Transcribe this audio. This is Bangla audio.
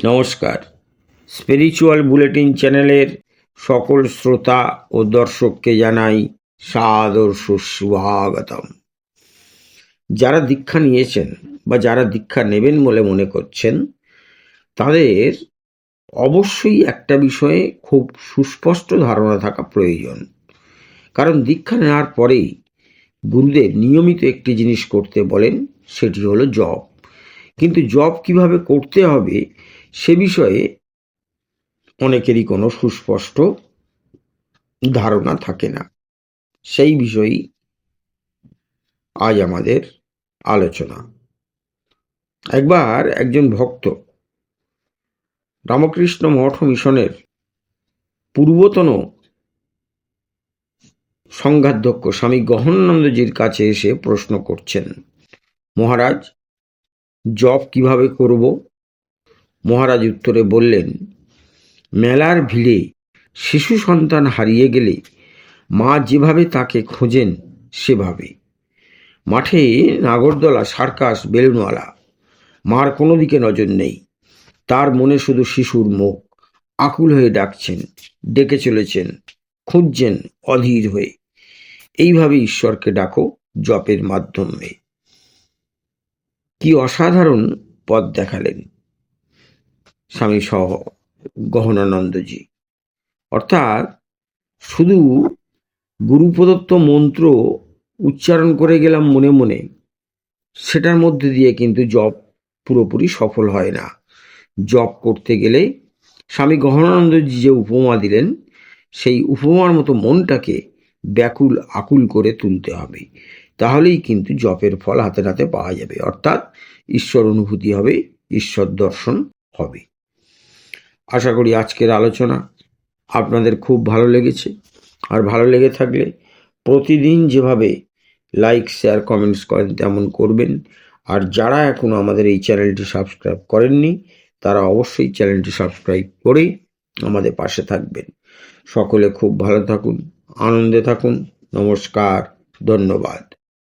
নমস্কার। স্পিরিচুয়াল বুলেটিন চ্যানেলের সকল শ্রোতা ও দর্শককে জানাই সাদর সুস্বাগতম। যারা দীক্ষা নিয়েছেন বা যারা দীক্ষা নেবেন বলে মনে করছেন, তাদের অবশ্যই একটা বিষয়ে খুব সুস্পষ্ট ধারণা থাকা প্রয়োজন। কারণ দীক্ষা নেওয়ার পরেই গুরুদেব নিয়মিত একটি জিনিস করতে বলেন, সেটি হলো জপ। কিন্তু জপ কিভাবে করতে হবে সে বিষয়ে অনেকেরই কোনো সুস্পষ্ট ধারণা থাকে না। সেই বিষয়েই আজ আমাদের আলোচনা। একবার একজন ভক্ত রামকৃষ্ণ মঠ মিশনের পূর্বতন সংঘাধ্যক্ষ স্বামী গহনানন্দজির কাছে এসে প্রশ্ন করছেন, মহারাজ, জপ কিভাবে করব? মহারাজ উত্তরে বললেন, মেলার ভিড়ে শিশু সন্তান হারিয়ে গেলে মা যেভাবে তাকে খোঁজেন সেভাবে। মাঠে নাগরদোলা, সার্কাস, বেলুনওয়ালা, মার কোনো দিকে নজর নেই। তার মনে শুধু শিশুর মুখ। আকুল হয়ে ডাকছেন, ডেকে চলেছেন, খুঁজছেন অধীর হয়ে। এইভাবে ঈশ্বরকে ডাকো জপের মাধ্যমে। কি অসাধারণ পথ দেখালেন স্বামী গহনানন্দজি। অর্থাৎ শুধু গুরু প্রদত্ত মন্ত্র উচ্চারণ করে গেলাম মনে মনে, সেটার মধ্যে দিয়ে কিন্তু জপ পুরোপুরি সফল হয় না। জপ করতে গেলে স্বামী গহনানন্দজি যে উপমা দিলেন, সেই উপমার মতো মনটাকে ব্যাকুল আকুল করে তুলতে হবে। তাহলেই কিন্তু জপের ফল হাতে নাতে পাওয়া যাবে। অর্থাৎ ঈশ্বর অনুভূতি হবে, ঈশ্বর দর্শন হবে। আশা করি আজকের আলোচনা আপনাদের খুব ভালো লেগেছে। আর ভালো লেগে থাকলে প্রতিদিন যেভাবে লাইক, শেয়ার, কমেন্টস করেন তেমন করবেন। আর যারা এখনও আমাদের এই চ্যানেলটি সাবস্ক্রাইব করেননি, তারা অবশ্যই চ্যানেলটি সাবস্ক্রাইব করে আমাদের পাশে থাকবেন। সকলে খুব ভালো থাকুন, আনন্দে থাকুন। নমস্কার, ধন্যবাদ।